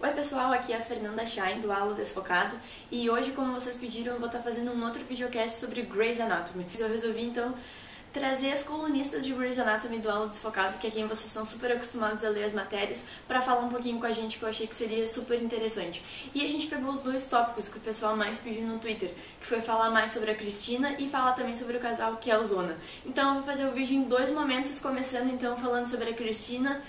Oi pessoal, aqui é a Fernanda Schein do Halo Desfocado e hoje, como vocês pediram, eu vou estar fazendo um outro videocast sobre Grey's Anatomy. Eu resolvi então trazer as colunistas de Grey's Anatomy do Halo Desfocado, que é quem vocês estão super acostumados a ler as matérias, para falar um pouquinho com a gente, que eu achei que seria super interessante. E a gente pegou os dois tópicos que o pessoal mais pediu no Twitter, que foi falar mais sobre a Cristina e falar também sobre o casal que é o Zona. Então eu vou fazer o vídeo em dois momentos, começando então falando sobre a Cristina.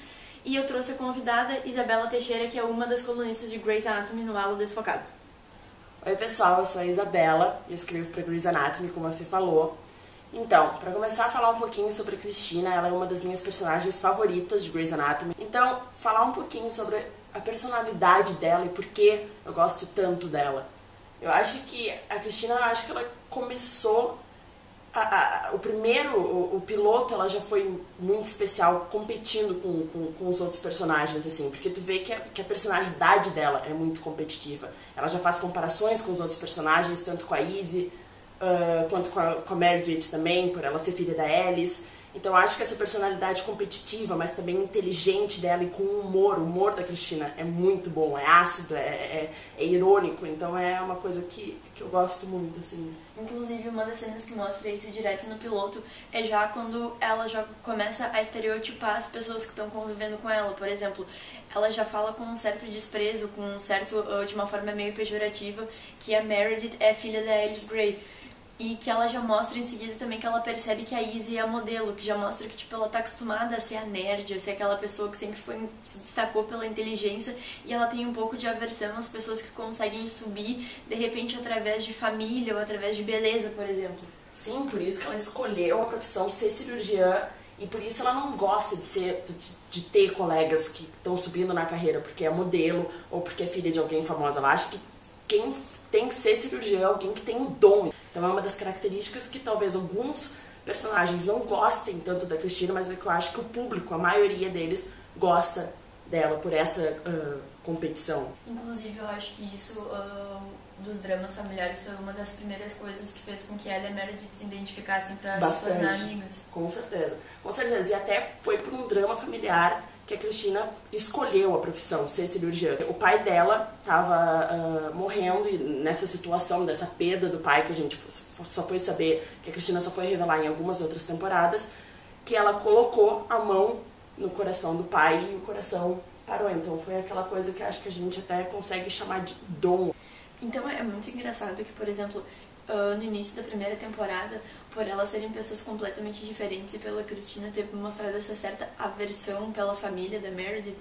E eu trouxe a convidada Isabela Teixeira, que é uma das colunistas de Grey's Anatomy no Halo Desfocado. Oi pessoal, eu sou a Isabela e escrevo para Grey's Anatomy, como a Fê falou. Então, para começar a falar um pouquinho sobre a Cristina, ela é uma das minhas personagens favoritas de Grey's Anatomy. Então, falar um pouquinho sobre a personalidade dela e por que eu gosto tanto dela. Eu acho que a Cristina, ela começou... O piloto, ela já foi muito especial competindo com os outros personagens, assim, porque tu vê que a personalidade dela é muito competitiva. Ela já faz comparações com os outros personagens, tanto com a Izzy, quanto com a Meredith também, por ela ser filha da Alice. Então eu acho que essa personalidade competitiva, mas também inteligente dela e com o humor da Cristina é muito bom, é ácido, é irônico, então é uma coisa que eu gosto muito, assim. Inclusive, uma das cenas que mostra isso direto no piloto é já quando ela já começa a estereotipar as pessoas que estão convivendo com ela. Por exemplo, ela já fala com um certo desprezo, com um certo, de uma forma meio pejorativa, que a Meredith é filha da Alice Grey. E que ela já mostra em seguida também que ela percebe que a Izzy é a modelo, que já mostra que tipo, ela tá acostumada a ser a nerd, a ser aquela pessoa que sempre se destacou pela inteligência, e ela tem um pouco de aversão às pessoas que conseguem subir, de repente, através de família ou através de beleza, por exemplo. Sim, por isso que ela escolheu a profissão de ser cirurgiã, e por isso ela não gosta de ter colegas que estão subindo na carreira porque é modelo ou porque é filha de alguém famosa. Ela acha que quem tem que ser cirurgião é alguém que tem o dom. Então é uma das características que talvez alguns personagens não gostem tanto da Cristina, mas é que eu acho que o público, a maioria deles, gosta dela por essa competição. Inclusive, eu acho que isso dos dramas familiares foi uma das primeiras coisas que fez com que ela e a Meredith se identificassem para se tornar amigas. Com certeza. Com certeza. E até foi por um drama familiar que a Cristina escolheu a profissão, ser cirurgiã. O pai dela estava morrendo e nessa situação, dessa perda do pai, que a gente só foi saber, que a Cristina só foi revelar em algumas outras temporadas, que ela colocou a mão no coração do pai e o coração parou. Então foi aquela coisa que acho que a gente até consegue chamar de dom. Então é muito engraçado que, por exemplo, no início da primeira temporada, por elas serem pessoas completamente diferentes e pela Cristina ter mostrado essa certa aversão pela família da Meredith,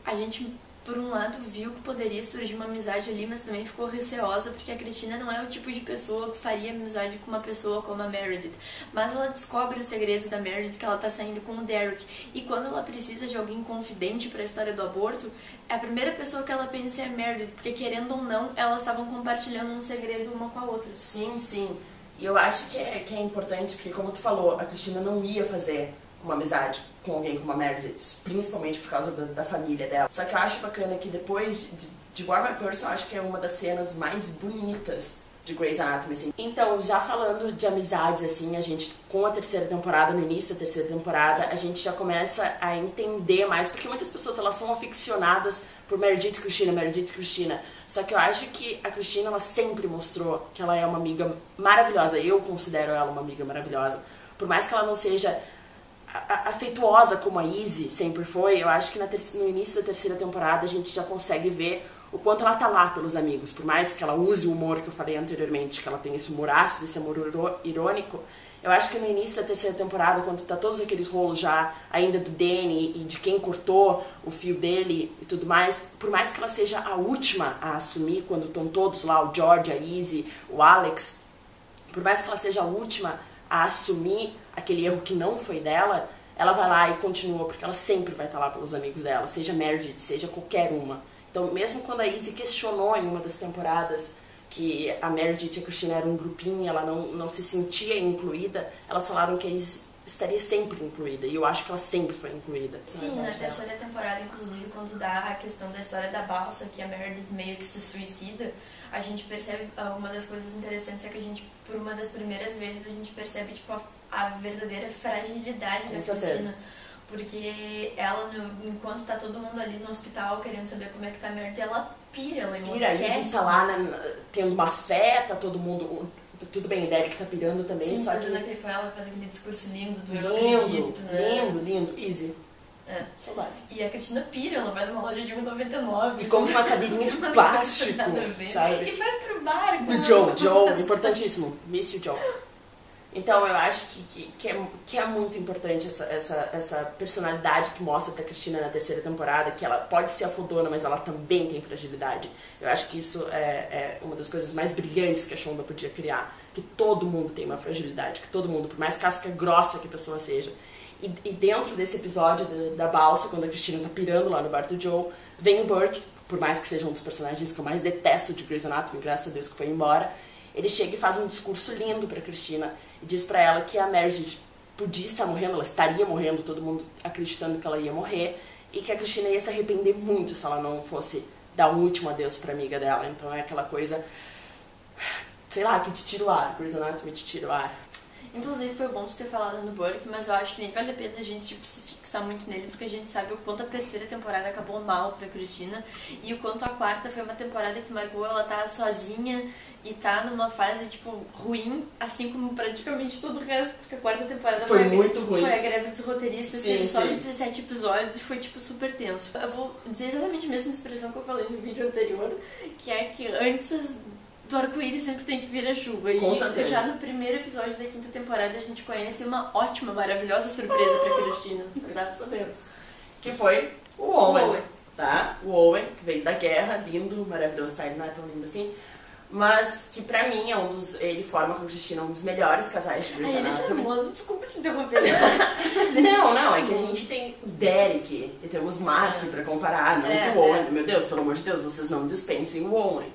a gente, por um lado, viu que poderia surgir uma amizade ali, mas também ficou receosa, porque a Cristina não é o tipo de pessoa que faria amizade com uma pessoa como a Meredith. Mas ela descobre o segredo da Meredith, que ela tá saindo com o Derek. E quando ela precisa de alguém confidente para a história do aborto, a primeira pessoa que ela pensa é a Meredith, porque querendo ou não, elas estavam compartilhando um segredo uma com a outra. Sim, sim. E eu acho que é importante, porque como tu falou, a Cristina não ia fazer uma amizade com alguém como a Meredith, principalmente por causa da família dela. Só que eu acho bacana que depois de War My Person, eu acho que é uma das cenas mais bonitas de Grey's Anatomy, assim. Então, já falando de amizades, assim, a gente, com a terceira temporada, no início da terceira temporada, a gente já começa a entender mais, porque muitas pessoas, elas são aficionadas por Meredith e Cristina. Só que eu acho que a Cristina, ela sempre mostrou que ela é uma amiga maravilhosa. Eu considero ela uma amiga maravilhosa. Por mais que ela não seja afetuosa como a Izzy sempre foi, eu acho que no início da terceira temporada a gente já consegue ver o quanto ela tá lá pelos amigos. Por mais que ela use o humor que eu falei anteriormente, que ela tem esse humor ácido, esse amor irônico, eu acho que no início da terceira temporada, quando tá todos aqueles rolos já ainda do Danny e de quem cortou o fio dele e tudo mais, por mais que ela seja a última a assumir, quando estão todos lá, o George, a Izzy, o Alex, por mais que ela seja a última a assumir aquele erro que não foi dela, ela vai lá e continua, porque ela sempre vai estar lá pelos amigos dela, seja Meredith, seja qualquer uma. Então, mesmo quando a Izzy questionou em uma das temporadas que a Meredith e a Cristina eram um grupinho, ela não se sentia incluída, elas falaram que a Izzy estaria sempre incluída, e eu acho que ela sempre foi incluída. Sim, na terceira temporada, inclusive, quando dá a questão da história da balsa, que a Meredith meio que se suicida, a gente percebe, uma das coisas interessantes é que a gente, por uma das primeiras vezes, a gente percebe, tipo, a verdadeira fragilidade da Cristina. Porque ela, enquanto tá todo mundo ali no hospital querendo saber como é que tá a Meredith, ela pira, ela enlouquece. A Izzy tá lá tendo uma fé, tá todo mundo... Tudo bem, o Derek tá pirando também. Sim, só fazendo que... ela faz aquele discurso lindo do eu acredito, né? Lindo, Izzy. É. Saudades. E a Cristina pira, ela vai numa loja de R$1,99. E compra uma cadeirinha de plástico, sabe? E vai pro bar. Do Joe, importantíssimo. Miss you, Joe. Então eu acho que é muito importante essa personalidade que mostra pra Cristina na terceira temporada, que ela pode ser a fodona, mas ela também tem fragilidade. Eu acho que isso é uma das coisas mais brilhantes que a Shonda podia criar. Que todo mundo tem uma fragilidade, que todo mundo, por mais casca grossa que a pessoa seja. E dentro desse episódio da balsa, quando a Cristina tá pirando lá no bar do Joe, vem o Burke, por mais que seja um dos personagens que eu mais detesto de Grey's Anatomy, graças a Deus que foi embora. Ele chega e faz um discurso lindo pra Cristina e diz pra ela que a Meredith podia estar morrendo, ela estaria morrendo, todo mundo acreditando que ela ia morrer, e que a Cristina ia se arrepender muito se ela não fosse dar um último adeus pra amiga dela. Então é aquela coisa, sei lá, que te tira o ar, Grey's Anatomy te tira o ar. Inclusive foi bom tu ter falado no Burke, mas eu acho que nem vale a pena a gente se fixar muito nele, porque a gente sabe o quanto a terceira temporada acabou mal pra Cristina e o quanto a quarta foi uma temporada que Margot, ela tá sozinha e tá numa fase, tipo, ruim, assim como praticamente todo o resto, porque a quarta temporada foi muito ruim. Foi a greve dos roteiristas, teve só 17 episódios e foi, tipo, super tenso. Eu vou dizer exatamente a mesma expressão que eu falei no vídeo anterior, que é que antes do arco-íris sempre tem que vir a chuva. Com e certeza. Já no primeiro episódio da quinta temporada a gente conhece uma ótima, maravilhosa surpresa pra Cristina. Graças a Deus. Que foi o Owen. Tá? O Owen, que veio da guerra, lindo, maravilhoso, tá? Ele não é tão lindo assim. Mas que pra mim ele forma com a Cristina um dos melhores casais de Grey's Anatomy. Ele é charmoso, desculpa te interromper. Não, é que a gente tem o Derek e temos Mark pra comparar, não que o Owen, meu Deus, pelo amor de Deus, vocês não dispensem o Owen.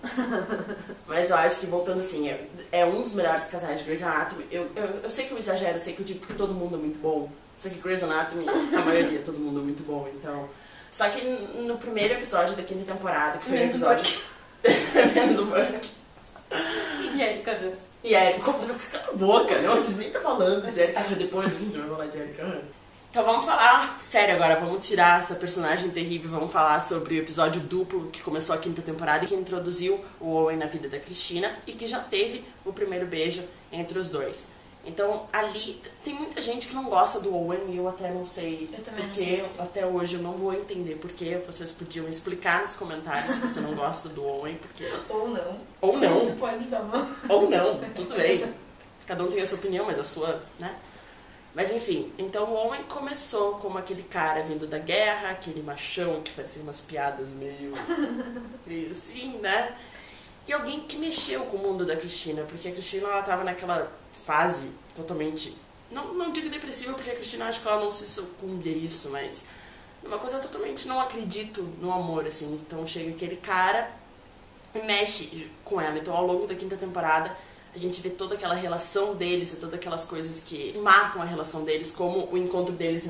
Mas eu acho que, voltando assim, é um dos melhores casais de Grey's Anatomy. Eu sei que eu exagero, eu sei que eu digo que todo mundo é muito bom, só que Grey's Anatomy, a maioria, todo mundo é muito bom, então... Só que no primeiro episódio da quinta temporada, que foi o episódio... Menos o Burke. E a Erika Hunt. E a Erika, cala a boca, não, vocês nem estão falando de Erika Hunt, depois a gente vai falar de Erika Hunt. Então vamos falar sério agora, vamos tirar essa personagem terrível, vamos falar sobre o episódio duplo que começou a quinta temporada e que introduziu o Owen na vida da Cristina e que já teve o primeiro beijo entre os dois. Então ali tem muita gente que não gosta do Owen e eu até não sei porque, até hoje eu não vou entender porque. Vocês podiam explicar nos comentários se você não gosta do Owen, porque... Ou não. Ou não. Você pode dar uma... Ou não, tudo bem. Cada um tem a sua opinião, mas a sua, né? Mas enfim, então o Owen começou como aquele cara vindo da guerra, aquele machão que fazia umas piadas meio assim, né? E alguém que mexeu com o mundo da Cristina, porque a Cristina, ela tava naquela fase totalmente... Não digo depressiva, porque a Cristina, acho que ela não se sucumbe a isso, mas... Uma coisa totalmente, não acredito no amor, assim. Então chega aquele cara e mexe com ela. Então ao longo da quinta temporada, a gente vê toda aquela relação deles e todas aquelas coisas que marcam a relação deles, como o encontro deles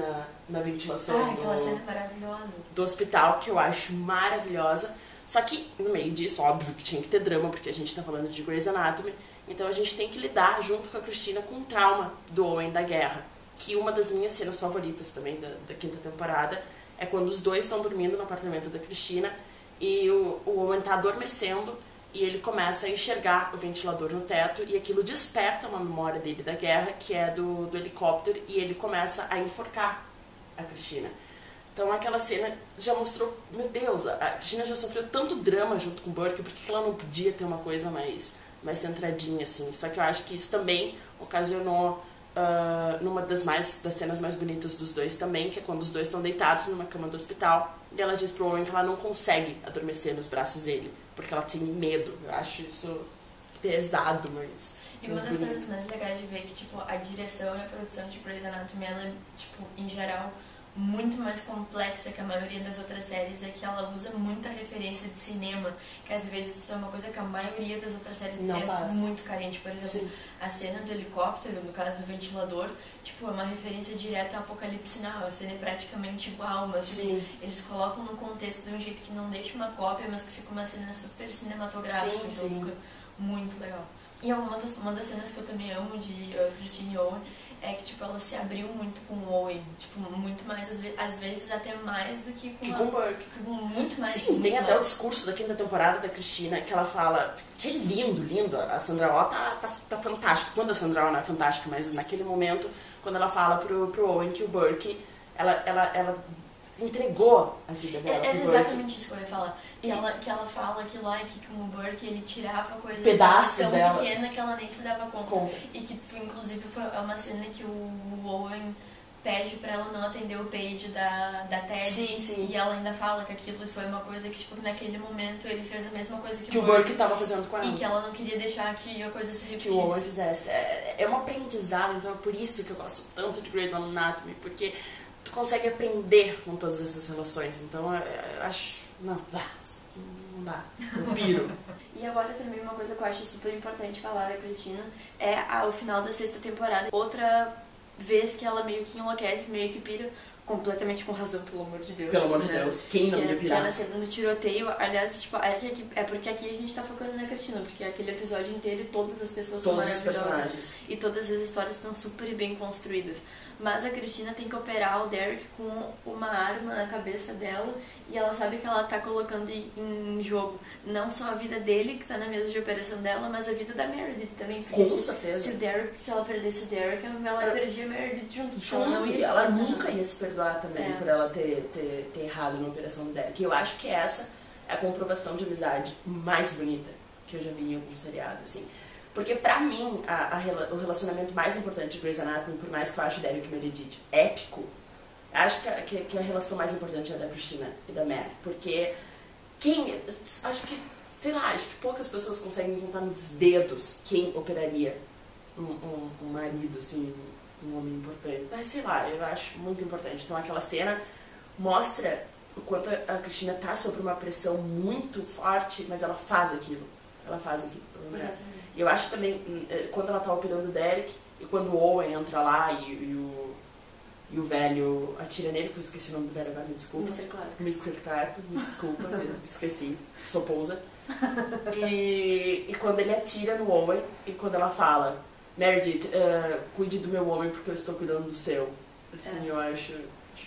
na ventilação aquela cena maravilhosa do hospital, que eu acho maravilhosa. Só que, no meio disso, óbvio que tinha que ter drama, porque a gente tá falando de Grey's Anatomy. Então a gente tem que lidar, junto com a Cristina, com o trauma do Owen da guerra. Que uma das minhas cenas favoritas também da quinta temporada é quando os dois estão dormindo no apartamento da Cristina e o Owen tá adormecendo e ele começa a enxergar o ventilador no teto e aquilo desperta uma memória dele da guerra, que é do helicóptero, e ele começa a enforcar a Cristina. Então aquela cena já mostrou, meu Deus, a Cristina já sofreu tanto drama junto com o Burke, por que ela não podia ter uma coisa mais centradinha, assim? Só que eu acho que isso também ocasionou numa das cenas mais bonitas dos dois também, que é quando os dois estão deitados numa cama do hospital, e ela diz pro Owen que ela não consegue adormecer nos braços dele, porque ela tem medo. Eu acho isso pesado, mas... E uma das coisas mais legais de ver que, tipo, a direção e a produção de Grey's Anatomy, ela é, tipo, em geral, muito mais complexa que a maioria das outras séries, é que ela usa muita referência de cinema, que às vezes isso é uma coisa que a maioria das outras séries não é faz. Muito carente. Por exemplo, sim, a cena do helicóptero, no caso do ventilador, tipo, é uma referência direta ao Apocalipse Now. A cena é praticamente igual, mas tipo, eles colocam no contexto de um jeito que não deixa uma cópia, mas que fica uma cena super cinematográfica, sim, então fica muito legal. E uma das cenas que eu também amo de Christine Owen é que, tipo, ela se abriu muito com o Owen, tipo, muito mais, às vezes até mais do que com o Burke. Muito mais. Sim, tem até o discurso da 5ª temporada da Cristina, que ela fala, que é lindo, a Sandra Oh tá fantástica, quando a Sandra Oh não é fantástica, mas naquele momento, quando ela fala pro Owen que o Burke, ela entregou a vida dela. É exatamente isso que eu ia falar. Que ela fala que lá que com o Burke ele tirava coisas pedaços tão dela, pequena que ela nem se dava conta. E que inclusive é uma cena que o Owen pede pra ela não atender o page da Ted. Sim. E ela ainda fala que aquilo foi uma coisa que, tipo, naquele momento ele fez a mesma coisa que o Burke tava fazendo com ela. E que ela não queria deixar que a coisa se repetisse. Que o Owen fizesse. É um aprendizado, então é por isso que eu gosto tanto de Grey's Anatomy, porque tu consegue aprender com todas essas relações. Então eu acho... Não dá. Eu piro. E agora também uma coisa que eu acho super importante falar da Cristina é o final da 6ª temporada. Outra vez que ela meio que enlouquece, meio que pira, completamente com razão, pelo amor de Deus. Pelo amor de Deus. Quem não ia pirar? Que é na cena do tiroteio. Aliás, tipo, é porque aqui a gente tá focando na Cristina, porque aquele episódio inteiro e todas as pessoas são maravilhosas. E todas as histórias estão super bem construídas. Mas a Cristina tem que operar o Derek com uma arma na cabeça dela e ela sabe que ela tá colocando em jogo não só a vida dele, que tá na mesa de operação dela, mas a vida da Meredith também. Com certeza. Se ela perdesse o Derek, ela perdia a Meredith junto. Ela nunca ia se perdoar também por ela ter errado na operação do Derek. Eu acho que essa é a comprovação de amizade mais bonita que eu já vi em algum seriado, assim. Porque pra mim, o relacionamento mais importante de Grey's Anatomy, por mais que eu ache Derek e Meredith épico, acho que a relação mais importante é a da Cristina e da Mary. Porque acho que poucas pessoas conseguem contar nos dedos quem operaria um marido, assim, um homem importante. Mas sei lá, eu acho muito importante. Então aquela cena mostra o quanto a Cristina tá sob uma pressão muito forte, mas ela faz aquilo. Né? Exatamente. E eu acho também, quando ela tá operando o Derek, e quando o Owen entra lá e o velho atira nele, que eu esqueci o nome do velho agora, me desculpa. Mr. Clark, me desculpa, esqueci, sou pousa. E quando ele atira no Owen, e quando ela fala, Meredith, cuide do meu homem porque eu estou cuidando do seu. Assim, eu acho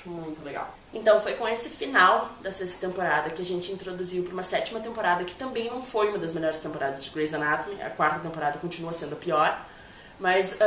muito legal. Então foi com esse final da 6ª temporada que a gente introduziu para uma 7ª temporada que também não foi uma das melhores temporadas de Grey's Anatomy. A 4ª temporada continua sendo a pior. Mas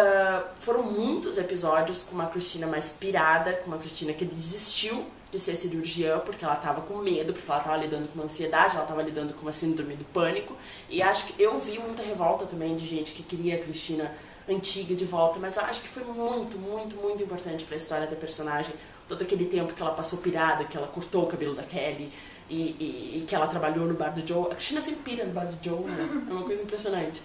foram muitos episódios com uma Cristina mais pirada, com uma Cristina que desistiu de ser cirurgiã porque ela estava com medo, porque ela estava lidando com uma ansiedade, ela estava lidando com uma síndrome do pânico. E acho que eu vi muita revolta também de gente que queria a Cristina antiga de volta, mas eu acho que foi muito, muito, muito importante para a história da personagem. Todo aquele tempo que ela passou pirada, que ela cortou o cabelo da Kelly e que ela trabalhou no bar do Joe. A Cristina sempre pira no bar do Joe, né? É uma coisa impressionante.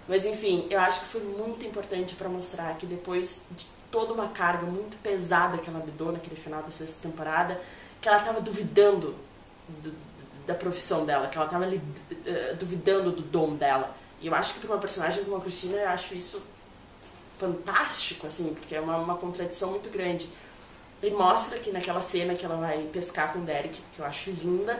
Mas enfim, eu acho que foi muito importante para mostrar que depois de toda uma carga muito pesada que ela me deu naquele final da 6ª temporada, que ela estava duvidando da profissão dela, que ela estava duvidando do dom dela. E eu acho que para uma personagem como a Cristina, eu acho isso fantástico, assim, porque é uma contradição muito grande. E mostra que naquela cena que ela vai pescar com o Derek, que eu acho linda,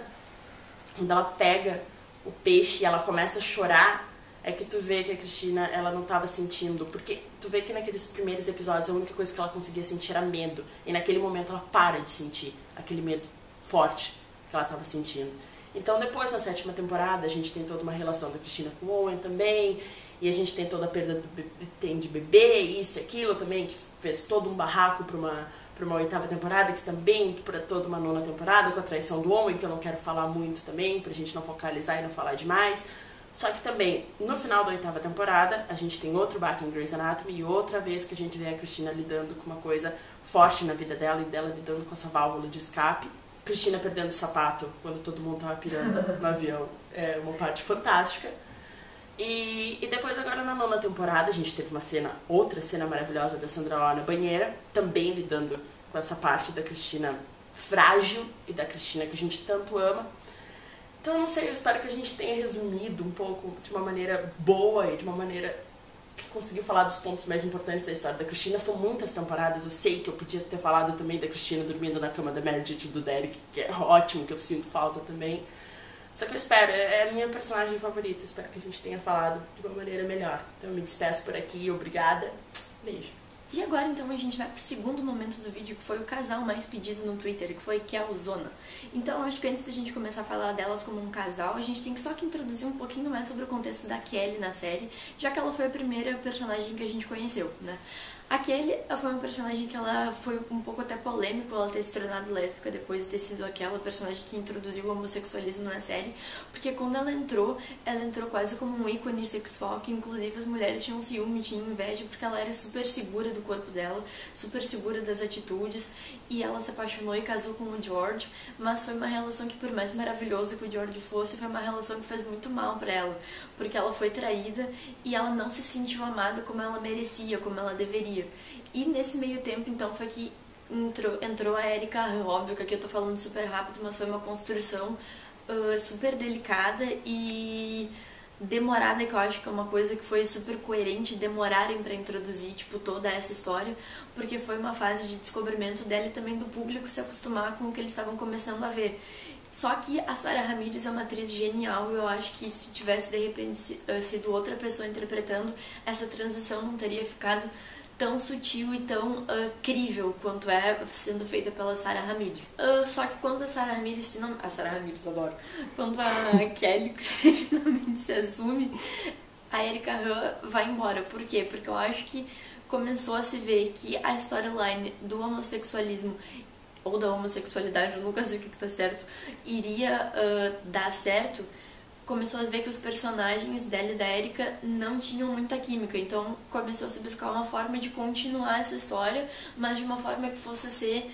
quando ela pega o peixe e ela começa a chorar, é que tu vê que a Cristina, ela não estava sentindo, porque tu vê que naqueles primeiros episódios a única coisa que ela conseguia sentir era medo, e naquele momento ela para de sentir aquele medo forte que ela estava sentindo. Então depois, na 7ª temporada, a gente tem toda uma relação da Cristina com o Owen também, e a gente tem toda a perda de bebê, isso e aquilo também, que fez todo um barraco para uma 8ª temporada, que também para toda uma 9ª temporada, com a traição do Owen, que eu não quero falar muito também, pra gente não focalizar e não falar demais. Só que também, no final da 8ª temporada, a gente tem outro baque em Grey's Anatomy e outra vez que a gente vê a Cristina lidando com uma coisa forte na vida dela e dela lidando com essa válvula de escape. Cristina perdendo o sapato quando todo mundo tava pirando no avião. É uma parte fantástica. E depois agora na 9ª temporada a gente teve outra cena maravilhosa da Sandra Oh na banheira, também lidando com essa parte da Cristina frágil e da Cristina que a gente tanto ama. Então eu não sei, eu espero que a gente tenha resumido um pouco de uma maneira boa e de uma maneira que conseguiu falar dos pontos mais importantes da história da Cristina. São muitas temporadas, eu sei que eu podia ter falado também da Cristina dormindo na cama da Meredith e do Derek, que é ótimo, que eu sinto falta também. Só que eu espero, é a minha personagem favorita, eu espero que a gente tenha falado de uma maneira melhor. Então eu me despeço por aqui, obrigada, beijo. E agora então a gente vai pro segundo momento do vídeo, que foi o casal mais pedido no Twitter, que foi Kelzona. Então eu acho que antes da gente começar a falar delas como um casal, a gente tem que só que introduzir um pouquinho mais sobre o contexto da Kelly na série, já que ela foi a primeira personagem que a gente conheceu, né? A Kelly foi uma personagem que ela foi um pouco até polêmico ela ter se tornado lésbica depois de ter sido aquela personagem que introduziu o homossexualismo na série, porque quando ela entrou quase como um ícone sexual, que inclusive as mulheres tinham ciúme, tinham inveja, porque ela era super segura do corpo dela, super segura das atitudes, e ela se apaixonou e casou com o George, mas foi uma relação que, por mais maravilhoso que o George fosse, foi uma relação que fez muito mal pra ela, porque ela foi traída e ela não se sentiu amada como ela merecia, como ela deveria. E nesse meio tempo, então, foi que entrou a Erika Han. Óbvio que aqui eu tô falando super rápido, mas foi uma construção super delicada e demorada, que eu acho que é uma coisa que foi super coerente demorarem pra introduzir, tipo, toda essa história, porque foi uma fase de descobrimento dela e também do público se acostumar com o que eles estavam começando a ver. Só que a Sarah Ramirez é uma atriz genial e eu acho que se tivesse de repente sido outra pessoa interpretando, essa transição não teria ficado tão sutil e tão crível quanto é sendo feita pela Sarah Ramirez. Só que quando a Sarah Ramirez finalmente... A Sarah Ramirez, adoro. Quando a Kelly finalmente se assume, a Erika Han vai embora. Por quê? Porque eu acho que começou a se ver que a storyline do homossexualismo ou da homossexualidade, eu nunca sei o que tá certo, iria dar certo. Começou a ver que os personagens dela e da Erika não tinham muita química, então começou a se buscar uma forma de continuar essa história, mas de uma forma que fosse ser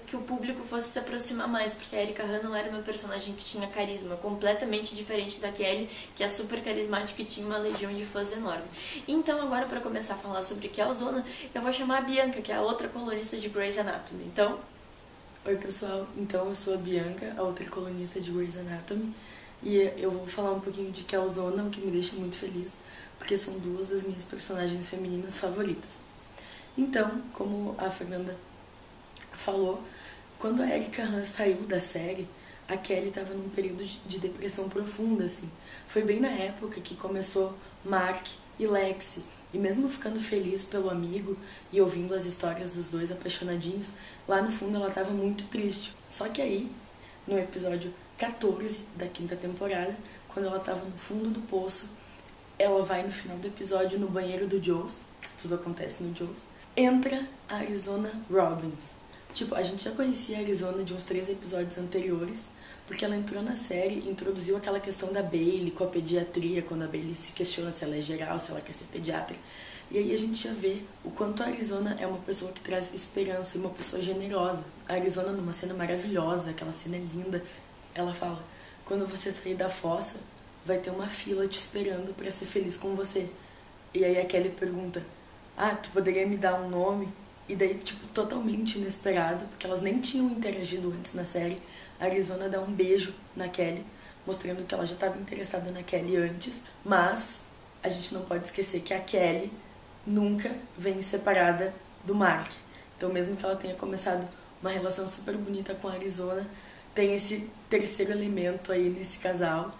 que o público fosse se aproximar mais, porque a Erika Han não era uma personagem que tinha carisma, completamente diferente da Kelly, que é super carismática e tinha uma legião de fãs enorme. Então agora, para começar a falar sobre Kelzona, eu vou chamar a Bianca, que é a outra colunista de Grey's Anatomy. Então... Oi pessoal, então eu sou a Bianca, a outra colunista de Grey's Anatomy, e eu vou falar um pouquinho de Kelzona, o que me deixa muito feliz, porque são duas das minhas personagens femininas favoritas. Então, como a Fernanda falou, quando a Erika Han saiu da série, a Kelly estava num período de depressão profunda, assim. Foi bem na época que começou Mark e Lexi, e mesmo ficando feliz pelo amigo e ouvindo as histórias dos dois apaixonadinhos, lá no fundo ela estava muito triste. Só que aí, no episódio 14 da 5ª temporada, quando ela estava no fundo do poço, ela vai no final do episódio no banheiro do Joe's, tudo acontece no Joe's, entra a Arizona Robbins. Tipo, a gente já conhecia a Arizona de uns 3 episódios anteriores, porque ela entrou na série e introduziu aquela questão da Bailey com a pediatria, quando a Bailey se questiona se ela é geral, se ela quer ser pediatra. E aí a gente já vê o quanto a Arizona é uma pessoa que traz esperança e uma pessoa generosa. A Arizona, numa cena maravilhosa, aquela cena é linda, ela fala: quando você sair da fossa, vai ter uma fila te esperando pra ser feliz com você. E aí a Kelly pergunta: tu poderia me dar um nome? E daí, tipo, totalmente inesperado, porque elas nem tinham interagido antes na série, a Arizona dá um beijo na Kelly, mostrando que ela já estava interessada na Kelly antes, mas a gente não pode esquecer que a Kelly nunca vem separada do Mark. Então, mesmo que ela tenha começado uma relação super bonita com a Arizona, tem esse terceiro elemento aí nesse casal,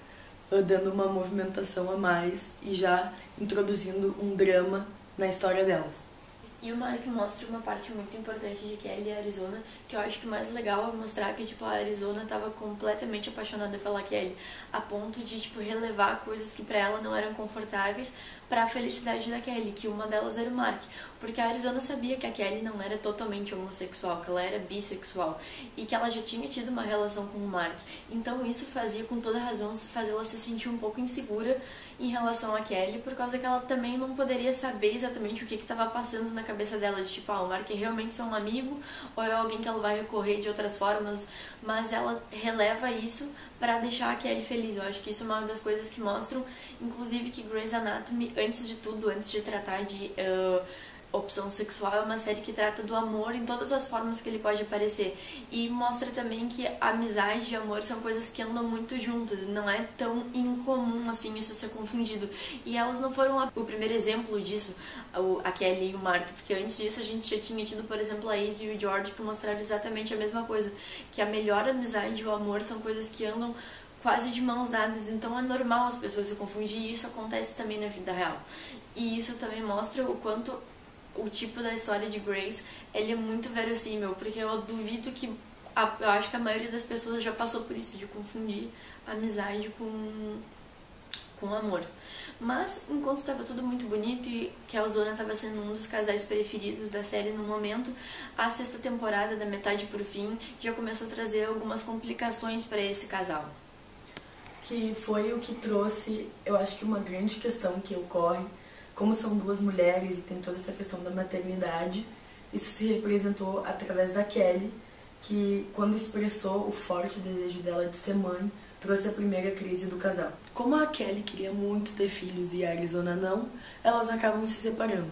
dando uma movimentação a mais e já introduzindo um drama na história delas. E o Mark mostra uma parte muito importante de Kelly e Arizona, que eu acho que o mais legal é mostrar que, tipo, a Arizona estava completamente apaixonada pela Kelly, a ponto de, tipo, relevar coisas que pra ela não eram confortáveis para a felicidade da Kelly, que uma delas era o Mark, porque a Arizona sabia que a Kelly não era totalmente homossexual, que ela era bissexual e que ela já tinha tido uma relação com o Mark. Então isso fazia com toda razão fazê-la se sentir um pouco insegura em relação a Kelly, por causa que ela também não poderia saber exatamente o que estava passando na cabeça dela, de tipo, o Mark é realmente só um amigo ou é alguém que ela vai recorrer de outras formas, mas ela releva isso para deixar a Kelly feliz. Eu acho que isso é uma das coisas que mostram, inclusive, que Grey's Anatomy, antes de tudo, antes de tratar de opção sexual, é uma série que trata do amor em todas as formas que ele pode aparecer, e mostra também que amizade e amor são coisas que andam muito juntas, não é tão incomum assim isso ser confundido, e elas não foram o primeiro exemplo disso, a Kelly e o Mark, porque antes disso a gente já tinha tido, por exemplo, a Izzy e o George, que mostraram exatamente a mesma coisa, que a melhor amizade e o amor são coisas que andam quase de mãos dadas, então é normal as pessoas se confundirem, e isso acontece também na vida real. E isso também mostra o quanto o tipo da história de Grace, ele é muito verossímil, porque eu duvido que... Eu acho que a maioria das pessoas já passou por isso, de confundir amizade com amor. Mas, enquanto estava tudo muito bonito e que a Ozona estava sendo um dos casais preferidos da série no momento, a 6ª temporada, da metade pro fim, já começou a trazer algumas complicações para esse casal. Que foi o que trouxe, eu acho que uma grande questão que ocorre, como são duas mulheres e tem toda essa questão da maternidade, isso se representou através da Kelly, que quando expressou o forte desejo dela de ser mãe, trouxe a primeira crise do casal. Como a Kelly queria muito ter filhos e a Arizona não, elas acabam se separando.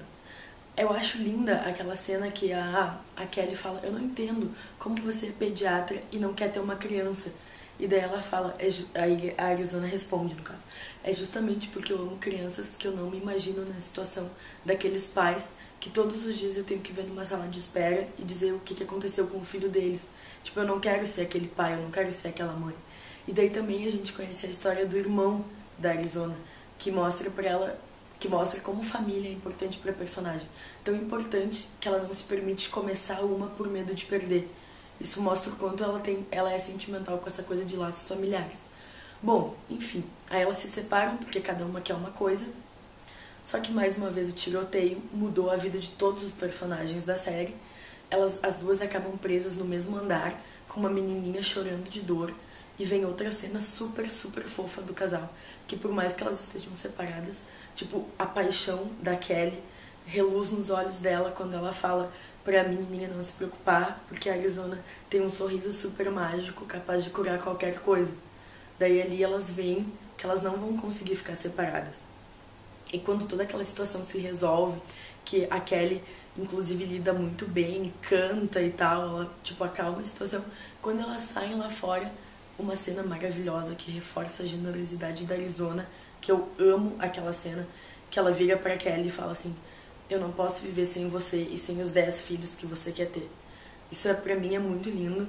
Eu acho linda aquela cena que a Kelly fala, eu não entendo como você é pediatra e não quer ter uma criança. E daí ela fala, aí a Arizona responde, no caso, é justamente porque eu amo crianças que eu não me imagino na situação daqueles pais que todos os dias eu tenho que ver numa sala de espera e dizer o que aconteceu com o filho deles. Tipo, eu não quero ser aquele pai, eu não quero ser aquela mãe. E daí também a gente conhece a história do irmão da Arizona, que mostra pra ela, que mostra como família é importante pra personagem. Tão importante que ela não se permite começar uma por medo de perder. Isso mostra o quanto ela é sentimental com essa coisa de laços familiares. Bom, enfim, aí elas se separam porque cada uma quer uma coisa. Só que mais uma vez o tiroteio mudou a vida de todos os personagens da série. As duas acabam presas no mesmo andar, com uma menininha chorando de dor. E vem outra cena super, super fofa do casal, que por mais que elas estejam separadas, tipo, a paixão da Kelly reluz nos olhos dela quando ela fala pra menininha não se preocupar, porque a Arizona tem um sorriso super mágico, capaz de curar qualquer coisa. Daí ali elas veem que elas não vão conseguir ficar separadas. E quando toda aquela situação se resolve, que a Kelly inclusive lida muito bem, canta e tal, ela tipo acalma a situação, quando elas saem lá fora, uma cena maravilhosa que reforça a generosidade da Arizona, que eu amo aquela cena, que ela vira pra Kelly e fala assim, eu não posso viver sem você e sem os 10 filhos que você quer ter. Isso pra mim é muito lindo.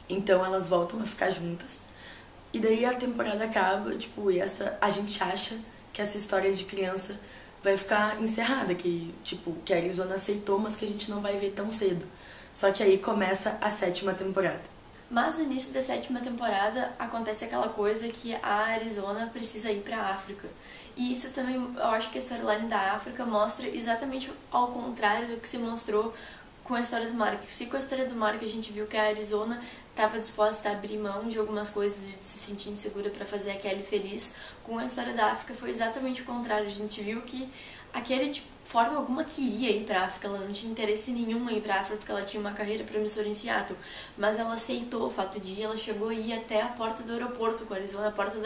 Então elas voltam a ficar juntas. E daí a temporada acaba, tipo, a gente acha que essa história de criança vai ficar encerrada, que tipo, que a Arizona aceitou, mas que a gente não vai ver tão cedo. Só que aí começa a 7ª temporada. Mas no início da 7ª temporada acontece aquela coisa que a Arizona precisa ir pra África. E isso também, eu acho que a storyline da África mostra exatamente ao contrário do que se mostrou com a história do Mark. Se com a história do Mark a gente viu que a Arizona estava disposta a abrir mão de algumas coisas e de se sentir insegura para fazer a Kelly feliz, com a história da África foi exatamente o contrário. A gente viu que a Kelly de forma alguma queria ir pra África, ela não tinha interesse nenhum em ir pra África porque ela tinha uma carreira promissora em Seattle, mas ela aceitou o fato de ir, ela chegou a ir até a porta do aeroporto com a Arizona, a porta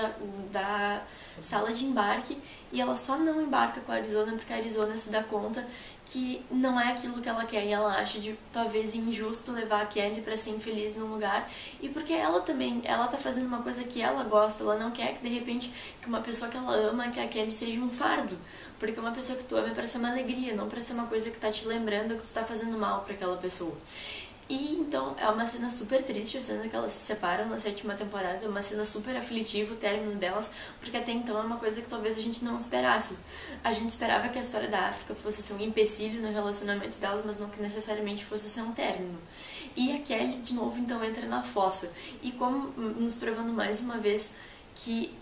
da sala de embarque, e ela só não embarca com a Arizona porque a Arizona se dá conta que não é aquilo que ela quer e ela acha de talvez injusto levar a Kelly pra ser infeliz num lugar, e porque ela também, ela tá fazendo uma coisa que ela gosta, ela não quer que de repente que uma pessoa que ela ama, que a Kelly seja um fardo, porque uma pessoa que tu ama é pra ser uma alegria, não pra ser uma coisa que tá te lembrando que tu tá fazendo mal pra aquela pessoa. E então é uma cena super triste, a cena que elas se separam na 7ª temporada, é uma cena super aflitiva o término delas, porque até então é uma coisa que talvez a gente não esperasse. A gente esperava que a história da África fosse ser um empecilho no relacionamento delas, mas não que necessariamente fosse ser um término. E a Kelly de novo então entra na fossa, e como nos provando mais uma vez que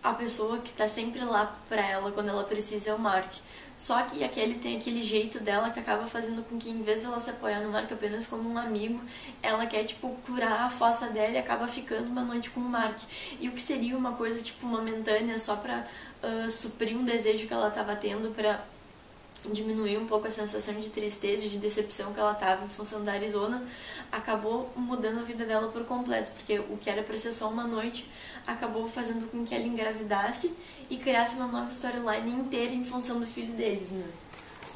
a pessoa que tá sempre lá pra ela quando ela precisa é o Mark. Só que a Kelly tem aquele jeito dela que acaba fazendo com que, em vez dela se apoiar no Mark apenas como um amigo, ela quer, tipo, curar a fossa dela e acaba ficando uma noite com o Mark. E o que seria uma coisa, tipo, momentânea, só pra suprir um desejo que ela tava tendo, pra diminuir um pouco a sensação de tristeza e de decepção que ela tava em função da Arizona, acabou mudando a vida dela por completo, porque o que era pra ser só uma noite acabou fazendo com que ela engravidasse e criasse uma nova storyline inteira em função do filho deles, né?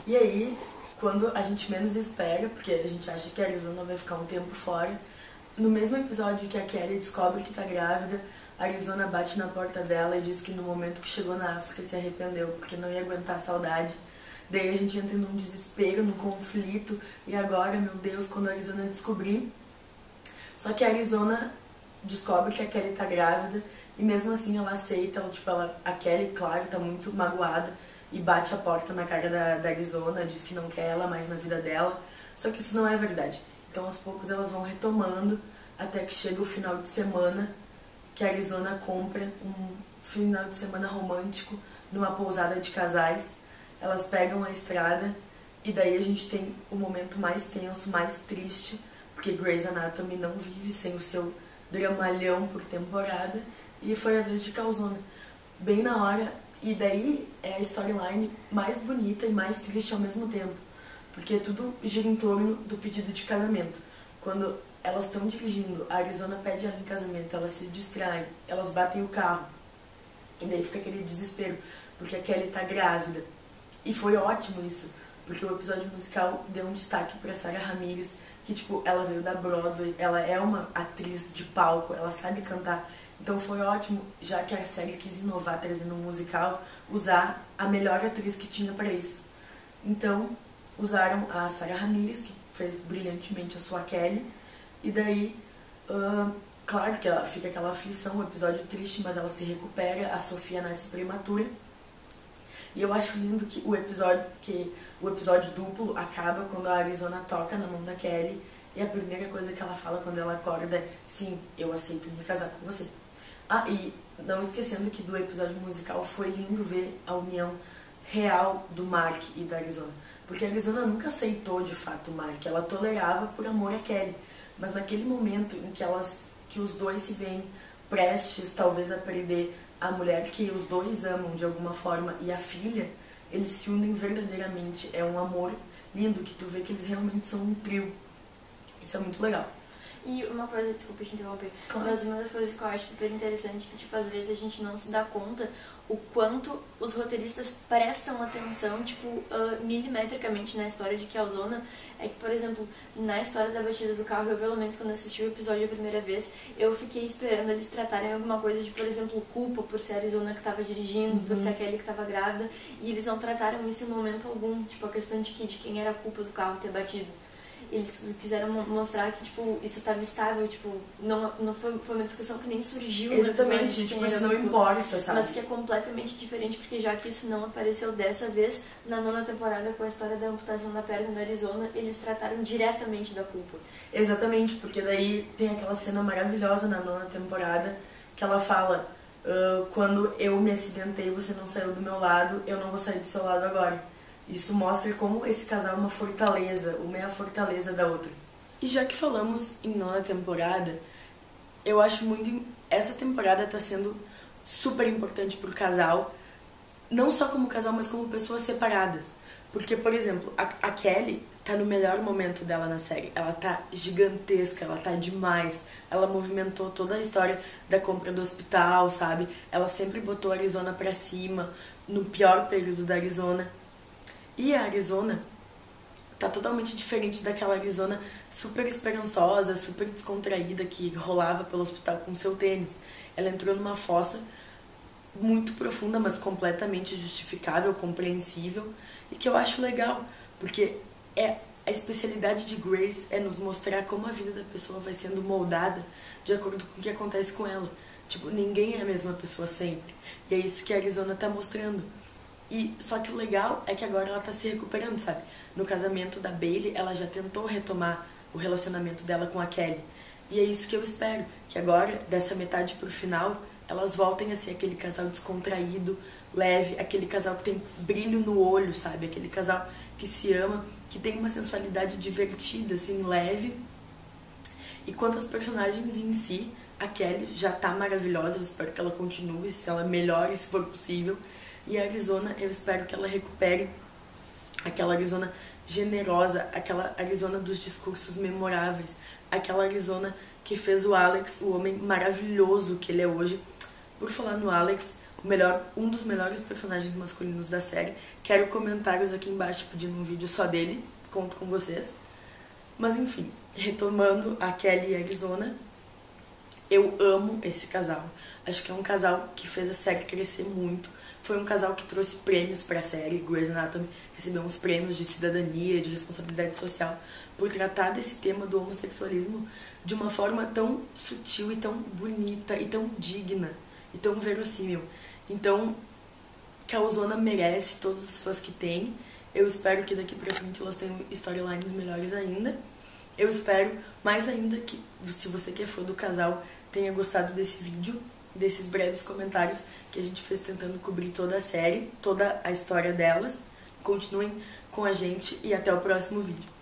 E aí, quando a gente menos espera, porque a gente acha que a Arizona vai ficar um tempo fora, no mesmo episódio que a Kelly descobre que tá grávida, a Arizona bate na porta dela e diz que no momento que chegou na África se arrependeu, porque não ia aguentar a saudade. Daí a gente entra num desespero, num conflito, e agora, meu Deus, quando a Arizona descobrir. Só que a Arizona descobre que a Kelly tá grávida, e mesmo assim ela aceita, a Kelly, claro, tá muito magoada, e bate a porta na cara da Arizona, diz que não quer ela mais na vida dela, só que isso não é verdade. Então aos poucos elas vão retomando até que chega o final de semana, que a Arizona compra um final de semana romântico numa pousada de casais. Elas pegam a estrada e daí a gente tem o momento mais tenso, mais triste, porque Grey's Anatomy não vive sem o seu dramalhão por temporada, e foi a vez de Calzona, bem na hora. E daí é a storyline mais bonita e mais triste ao mesmo tempo, porque tudo gira em torno do pedido de casamento. Quando elas estão dirigindo, a Arizona pede ela em casamento, elas se distraem, elas batem o carro, e daí fica aquele desespero, porque a Kelly tá grávida. E foi ótimo isso, porque o episódio musical deu um destaque pra Sarah Ramirez, que tipo, ela veio da Broadway, ela é uma atriz de palco, ela sabe cantar. Então foi ótimo, já que a série quis inovar trazendo um musical, usar a melhor atriz que tinha para isso. Então usaram a Sarah Ramirez, que fez brilhantemente a sua Kelly, e daí, claro que ela fica aquela aflição, um episódio triste, mas ela se recupera, a Sofia nasce prematura. E eu acho lindo que o episódio duplo acaba quando a Arizona toca na mão da Kelly, e a primeira coisa que ela fala quando ela acorda é: sim, eu aceito me casar com você. Ah, e não esquecendo que do episódio musical foi lindo ver a união real do Mark e da Arizona, porque a Arizona nunca aceitou de fato o Mark, ela tolerava por amor a Kelly, mas naquele momento em que os dois se veem prestes talvez a perder a mulher que os dois amam de alguma forma e a filha, eles se unem verdadeiramente. É um amor lindo, que tu vê que eles realmente são um trio. Isso é muito legal. E uma coisa, desculpa te interromper, Claro. mas uma das coisas que eu acho super interessante é que, tipo, às vezes a gente não se dá conta o quanto os roteiristas prestam atenção, tipo, milimetricamente na história de Calzona. É que, por exemplo, na história da batida do carro, eu, pelo menos, quando assisti o episódio a primeira vez, eu fiquei esperando eles tratarem alguma coisa de, por exemplo, culpa por ser a Arizona que estava dirigindo, por ser a Kelly que estava grávida, e eles não trataram isso em momento algum, tipo, a questão de quem era a culpa do carro ter batido. Eles quiseram mostrar que, tipo, isso estava estável, tipo, não foi uma discussão que nem surgiu. Exatamente, tipo, isso não importa, sabe? Mas que é completamente diferente, porque já que isso não apareceu dessa vez, na 9ª temporada, com a história da amputação da perna na Arizona, eles trataram diretamente da culpa. Exatamente, porque daí tem aquela cena maravilhosa na 9ª temporada, que ela fala: quando eu me acidentei, você não saiu do meu lado, eu não vou sair do seu lado agora. Isso mostra como esse casal é uma fortaleza, uma é a fortaleza da outra. E já que falamos em 9ª temporada, eu acho muito... Essa temporada tá sendo super importante pro casal, não só como casal, mas como pessoas separadas. Porque, por exemplo, a Kelly tá no melhor momento dela na série. Ela tá gigantesca, ela tá demais. Ela movimentou toda a história da compra do hospital, sabe? Ela sempre botou a Arizona pra cima, no pior período da Arizona. E a Arizona tá totalmente diferente daquela Arizona super esperançosa, super descontraída que rolava pelo hospital com seu tênis. Ela entrou numa fossa muito profunda, mas completamente justificável, compreensível, e que eu acho legal, porque a especialidade de Grey's é nos mostrar como a vida da pessoa vai sendo moldada de acordo com o que acontece com ela. Tipo, ninguém é a mesma pessoa sempre. E é isso que a Arizona tá mostrando. E só que o legal é que agora ela tá se recuperando, sabe? No casamento da Bailey, ela já tentou retomar o relacionamento dela com a Kelly. E é isso que eu espero, que agora, dessa metade pro final, elas voltem a ser aquele casal descontraído, leve, aquele casal que tem brilho no olho, sabe? Aquele casal que se ama, que tem uma sensualidade divertida, assim, leve. E quanto às personagens em si, a Kelly já tá maravilhosa, eu espero que ela continue, se ela melhore, se for possível. E a Arizona, eu espero que ela recupere aquela Arizona generosa, aquela Arizona dos discursos memoráveis, aquela Arizona que fez o Alex o homem maravilhoso que ele é hoje. Por falar no Alex, um dos melhores personagens masculinos da série. Quero comentários aqui embaixo pedindo um vídeo só dele, conto com vocês. Mas enfim, retomando a Kelly e a Arizona, eu amo esse casal. Acho que é um casal que fez a série crescer muito. Foi um casal que trouxe prêmios para a série. Grey's Anatomy recebeu uns prêmios de cidadania, de responsabilidade social, por tratar desse tema do homossexualismo de uma forma tão sutil e tão bonita e tão digna e tão verossímil. Então, que a Ozona merece todos os fãs que tem. Eu espero que daqui pra frente elas tenham storylines melhores ainda. Eu espero mais ainda que, se você que é fã do casal, tenha gostado desse vídeo, desses breves comentários que a gente fez tentando cobrir toda a série, toda a história delas. Continuem com a gente e até o próximo vídeo.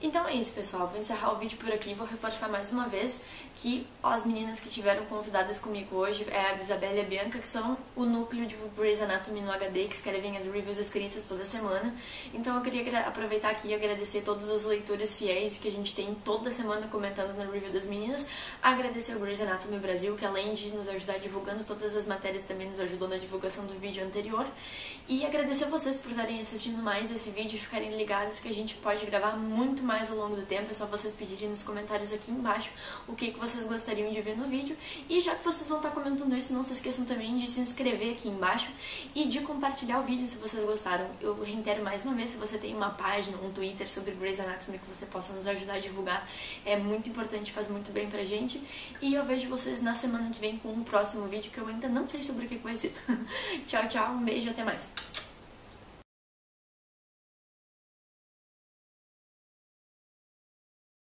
Então é isso, pessoal. Vou encerrar o vídeo por aqui. Vou reforçar mais uma vez que as meninas que tiveram convidadas comigo hoje é a Isabela e a Bianca, que são o núcleo de Grey's Anatomy no HD, que escrevem as reviews escritas toda semana. Então eu queria aproveitar aqui e agradecer todos os leitores fiéis que a gente tem toda semana comentando na review das meninas. Agradecer ao Grey's Anatomy Brasil, que além de nos ajudar divulgando todas as matérias, também nos ajudou na divulgação do vídeo anterior. E agradecer a vocês por estarem assistindo mais esse vídeo e ficarem ligados que a gente pode gravar muito mais ao longo do tempo. É só vocês pedirem nos comentários aqui embaixo o que vocês gostariam de ver no vídeo. E já que vocês vão estar comentando isso, não se esqueçam também de se inscrever aqui embaixo e de compartilhar o vídeo se vocês gostaram. Eu reitero mais uma vez, se você tem uma página, um Twitter sobre Grey's Anatomy que você possa nos ajudar a divulgar, é muito importante, faz muito bem pra gente. E eu vejo vocês na semana que vem com um próximo vídeo que eu ainda não sei sobre o que vai ser. Tchau, tchau, um beijo e até mais.